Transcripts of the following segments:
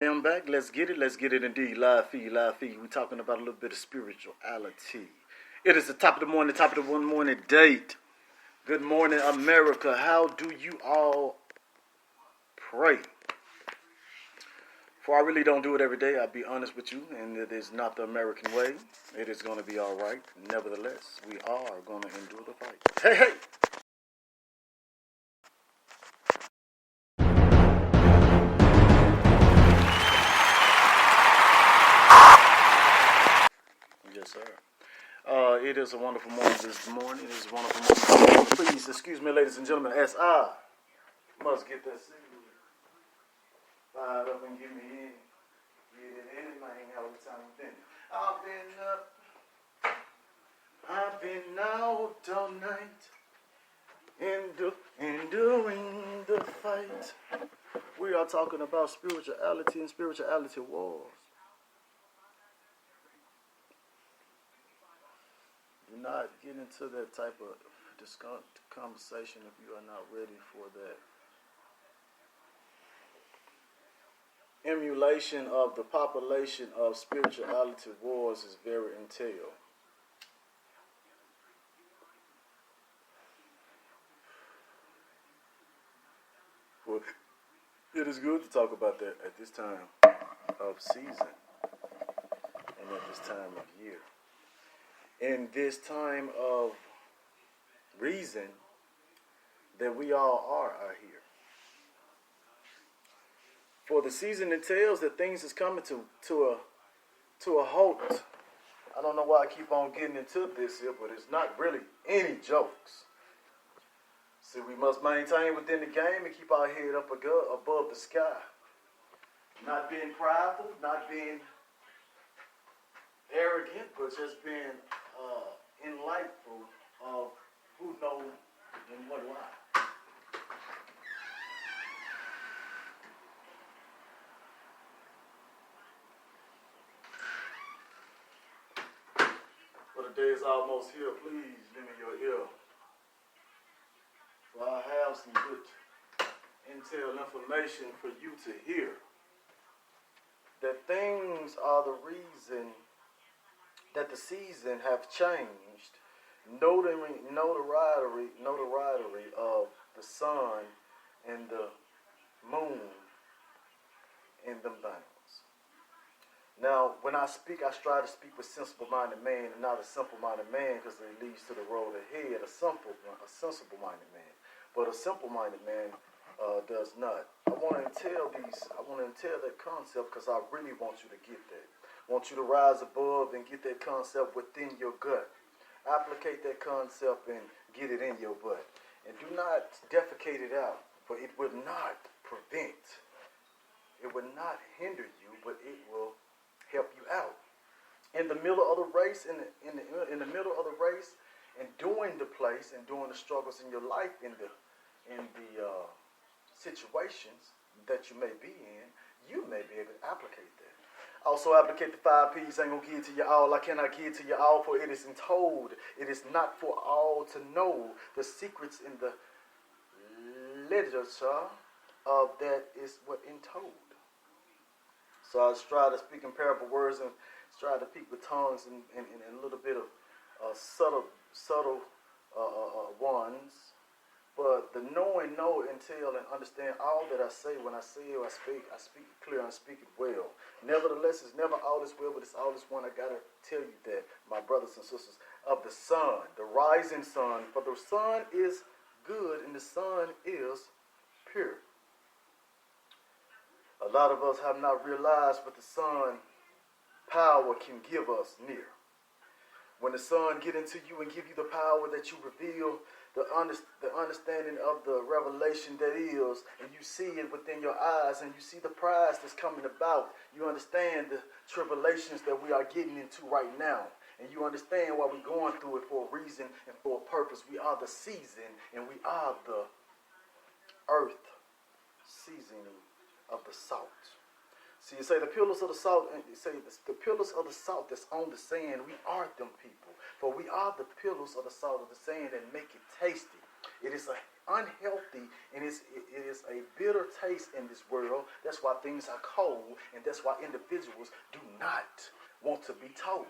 I'm back. Let's get it. Let's get it indeed. Live feed, live feed. We're talking about a little bit of spirituality. It is the top of the morning, top of the one morning date. Good morning, America. How do you all pray? For I really don't do it every day, I'll be honest with you, and it is not the American way. It is going to be all right. Nevertheless, we are going to endure the fight. Hey, hey! Yes, sir. It is a wonderful morning this morning. It is a wonderful morning. Please, excuse me, ladies and gentlemen, as I must get that signal fired up and get me in. Get it in, man. How the time been? I've been out all night enduring the fight. We are talking about spirituality and spirituality wars. Do not get into that type of conversation if you are not ready for that. Emulation of the population of spirituality wars is very entailed. Well, it is good to talk about that at this time of season and at this time of year. In this time of reason that we all are here. For the season entails that things is coming to a halt. I don't know why I keep on getting into this here, but it's not really any jokes. See, we must maintain within the game and keep our head up above the sky. Not being prideful, not being arrogant, but just being enlightful of who knows and what why. But the day is almost here. Please lend me your ear. For I have some good intel information for you to hear. That things are the reason that the season have changed. Notoriety of the sun and the moon and them things. Now, when I speak, I try to speak with sensible-minded man and not a simple-minded man, because it leads to the road ahead. A sensible-minded man, but a simple-minded man does not. I want to entail that concept because I really want you to get that. I want you to rise above and get that concept within your gut. Applicate that concept and get it in your butt. And do not defecate it out, for it will not prevent. It will not hinder you, but it will help you out. In the middle of the race, in the middle of the race, and during the place and during the struggles in your life, in the situations that you may be in, you may be able to applicate that. Also applicate the 5 P's. I ain't gonna give it to you all. I cannot give it to you all, for it is told. It is not for all to know the secrets in the literature of that is what in told. So I just try to speak in parable words and try to speak with tongues and a little bit of subtle ones. But the knowing, know, entail, and understand all that I say. When I say it, I speak it clear, I speak it well. Nevertheless, it's never all is well, but it's all is one. I got to tell you that, my brothers and sisters, of the sun, the rising sun. For the sun is good, and the sun is pure. A lot of us have not realized what the sun power can give us near. When the sun get into you and give you the power that you reveal, the understanding of the revelation that is, and you see it within your eyes, and you see the prize that's coming about. You understand the tribulations that we are getting into right now, and you understand why we're going through it for a reason and for a purpose. We are the season, and we are the earth seasoning of the salt. See, you say the pillars of the salt, and you say the pillars of the salt that's on the sand, we are them people. For we are the pillars of the salt of the sand that make it tasty. It is a unhealthy, and it is a bitter taste in this world. That's why things are cold, and that's why individuals do not want to be told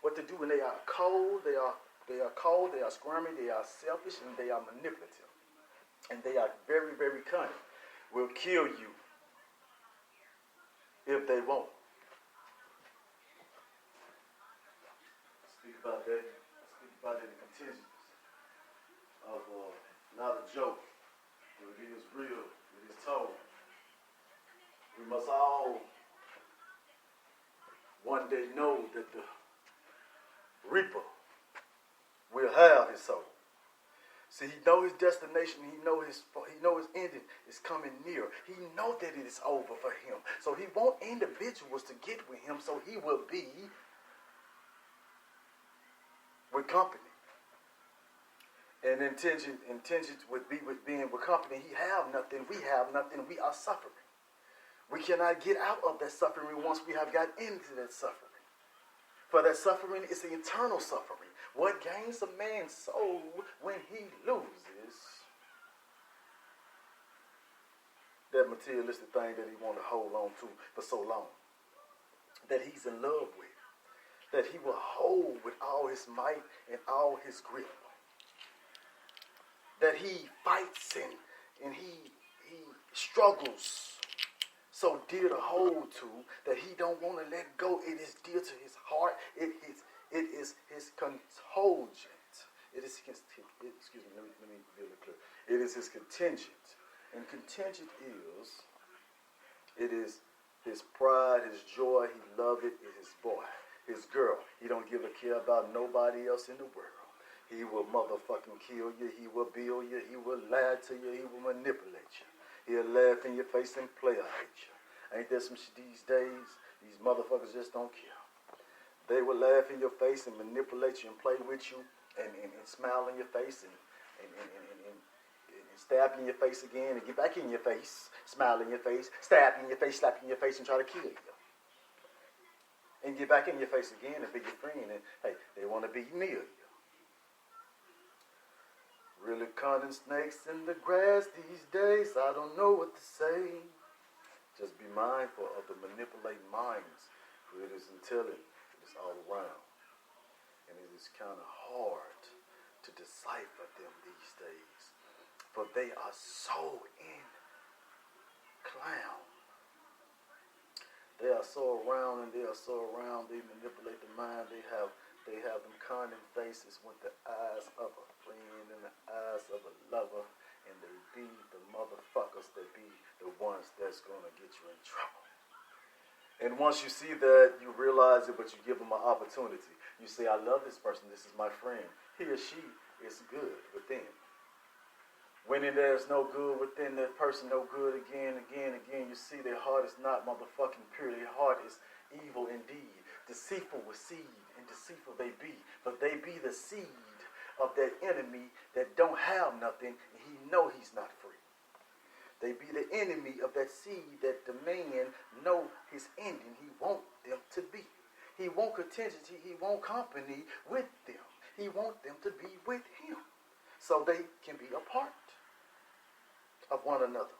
what to do when they are cold. They are cold, they are squirmy, they are selfish, and they are manipulative. And they are very, very cunning. Will kill you if they won't. Speak about that. Speak about that in contingents of not a joke, but it is real. It is told. We must all one day know that the reaper will have his soul. See, he know his destination. He know his ending is coming near. He know that it is over for him. So he want individuals to get with him, so he will be with company. And intention with being with company. He have nothing. We have nothing. We are suffering. We cannot get out of that suffering once we have got into that suffering. For that suffering is the eternal suffering. What gains a man's soul when he loses that materialistic thing that he want to hold on to for so long, that he's in love with, that he will hold with all his might and all his grip, that he fights and he struggles so dear to hold to that he don't want to let go. It is dear to his heart. It is his contingent. It is his, excuse me, let me be a little clear. It is his contingent. And contingent is his pride, his joy, he love it, is his boy, his girl. He don't give a care about nobody else in the world. He will motherfucking kill you, he will build you, he will lie to you, he will manipulate you. He'll laugh in your face and play a hate you. Ain't there some shit these days? These motherfuckers just don't care. They will laugh in your face and manipulate you and play with you and smile in your face and stab in your face again and get back in your face, smile in your face, stab in your face, slap in your face and try to kill you. And get back in your face again and be your friend and, hey, they want to be near you. Really cunning snakes in the grass these days. I don't know what to say. Just be mindful of the manipulating minds. For it is intelligent. It is all around. And it is kind of hard to decipher them these days. For they are so inclined. They are so around and they are so around. They manipulate the mind. They have them cunning faces with the eyes of a friend and the eyes of a lover, and they be the motherfuckers that be the ones that's gonna get you in trouble. And once you see that, you realize it, but you give them an opportunity. You say, I love this person, this is my friend. He or she is good within. When there's no good within that person, no good again, you see their heart is not motherfucking pure. Their heart is evil indeed. Deceitful with seed, and deceitful they be. But they be the seed of that enemy that don't have nothing, and he know he's not free. They be the enemy of that seed that the man know his ending. He want them to be. He want contingency. He want company with them. He want them to be with him, so they can be a part of one another.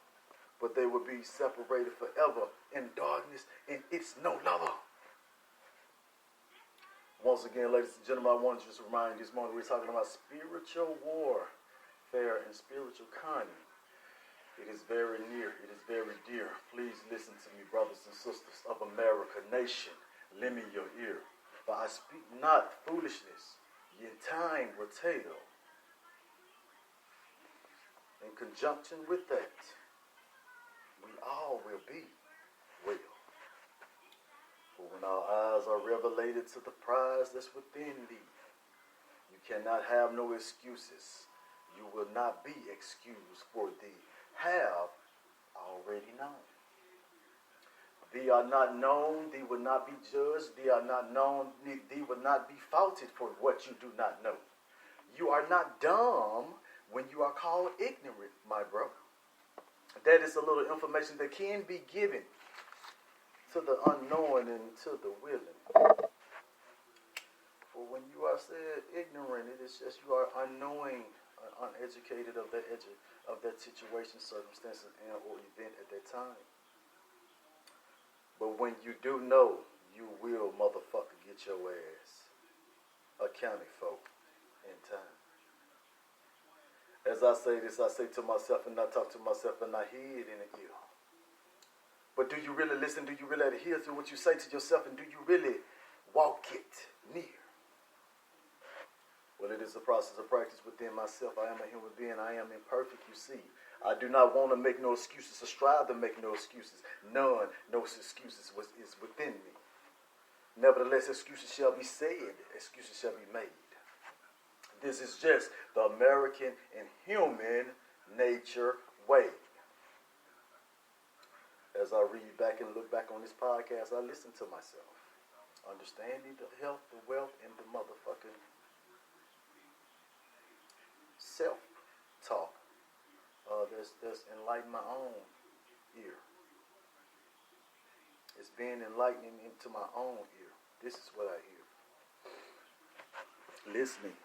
But they will be separated forever in darkness, and it's no lover. Once again, ladies and gentlemen, I want to just remind you this morning we're talking about spiritual warfare and spiritual cunning. It is very near. It is very dear. Please listen to me, brothers and sisters of America, nation. Lend me your ear. For I speak not foolishness. Your time will tell. In conjunction with that, we all will be well. For when our eyes are revelated to the prize that's within thee, you cannot have no excuses. You will not be excused, for thee have already known. Thee are not known, thee will not be judged, thee are not known, thee will not be faulted for what you do not know. You are not dumb when you are called ignorant, my brother. That is a little information that can be given to the unknowing and to the willing. For when you are said ignorant, it is just you are unknowing, uneducated of of that situation, circumstances, and or event at that time. But when you do know, you will motherfucker get your ass accounted for in time. As I say this, I say to myself and I talk to myself and I hear it in the ear. But do you really listen? Do you really adhere to what you say to yourself? And do you really walk it near? Well, it is a process of practice within myself. I am a human being. I am imperfect, you see. I do not want to make no excuses or strive to make no excuses. None, no excuses is within me. Nevertheless, excuses shall be said. Excuses shall be made. This is just the American and human nature way. As I read back and look back on this podcast, I listen to myself. Understanding the health, the wealth, and the motherfucking self-talk. That's enlightened my own ear. It's being enlightening into my own ear. This is what I hear. Listening.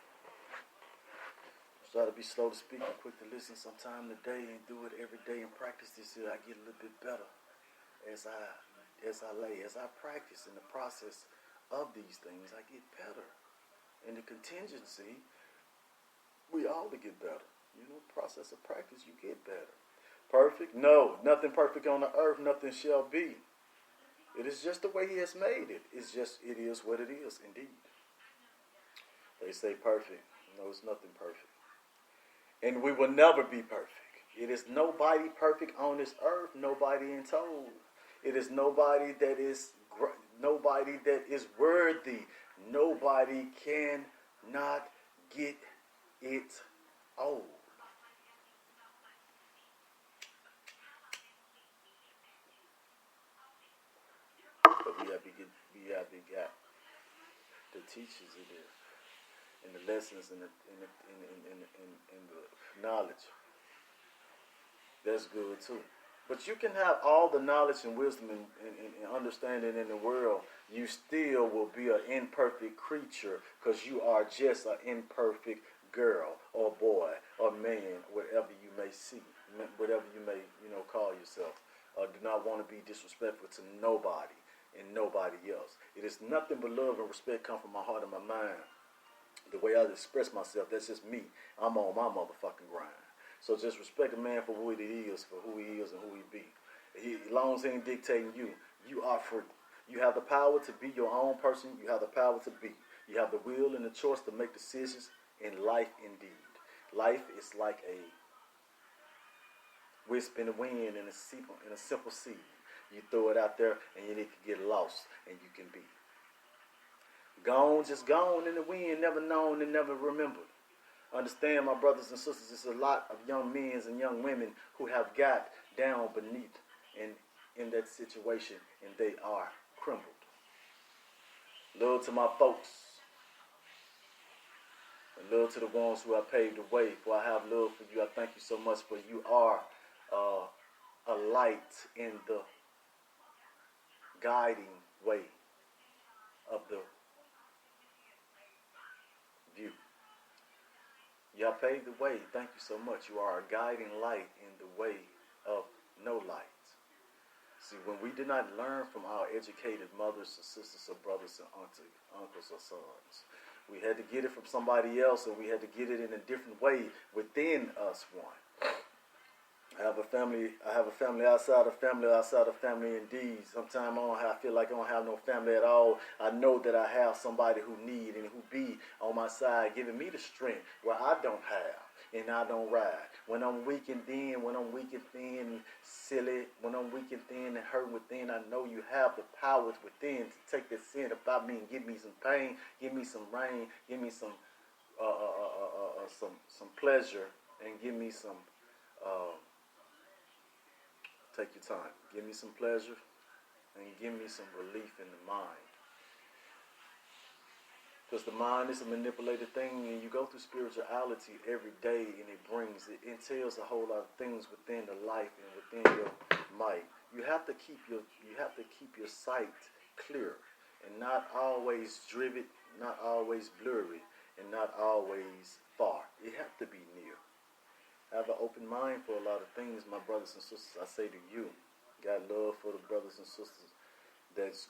Try to be slow to speak and quick to listen sometime today and do it every day and practice this till I get a little bit better as I practice in the process of these things. I get better. In the contingency, we all to get better. You know, process of practice, you get better. Perfect? No, nothing perfect on the earth, nothing shall be. It is just the way he has made it. It is what it is, indeed. They say perfect. No, it's nothing perfect. And we will never be perfect. It is nobody perfect on this earth, nobody in total. It is nobody that is worthy. Nobody cannot get it old. But we have got the teachers in there, and the lessons and the knowledge. That's good too. But you can have all the knowledge and wisdom and understanding in the world. You still will be an imperfect creature because you are just an imperfect girl or boy or man, whatever you may see, whatever you may, call yourself. Do not want to be disrespectful to nobody and nobody else. It is nothing but love and respect come from my heart and my mind. The way I express myself, that's just me. I'm on my motherfucking grind. So just respect a man for what he is, for who he is and who he be. As long as he ain't dictating you, you are free. You have the power to be your own person. You have the power to be. You have the will and the choice to make decisions in life indeed. Life is like a wisp in the wind in a simple seed. You throw it out there and it can get lost and you can be gone, just gone in the wind, never known and never remembered. Understand, my brothers and sisters, there's a lot of young men and young women who have got down beneath in that situation and they are crumbled. Love to my folks. And love to the ones who have paved the way. For I have love for you. I thank you so much for you are a light in the guiding way of the view. Y'all paved the way. Thank you so much. You are a guiding light in the way of no light. See, when we did not learn from our educated mothers or sisters or brothers and uncles or sons, we had to get it from somebody else, or we had to get it in a different way within us one. I have a family outside of family indeed. Sometimes I feel like I don't have no family at all. I know that I have somebody who need and who be on my side, giving me the strength where I don't have and I don't ride. When I'm weak and thin, silly, when I'm weak and thin and hurt within, I know you have the powers within to take the sin about me and give me some pain, give me some rain, give me some pleasure, and give me some. Take your time. Give me some pleasure and give me some relief in the mind. Because the mind is a manipulated thing, and you go through spirituality every day, and it entails a whole lot of things within the life and within your might. You have to keep your sight clear and not always driven, not always blurry, and not always far. It has to be near. Have an open mind for a lot of things, my brothers and sisters. I say to you, got love for the brothers and sisters that's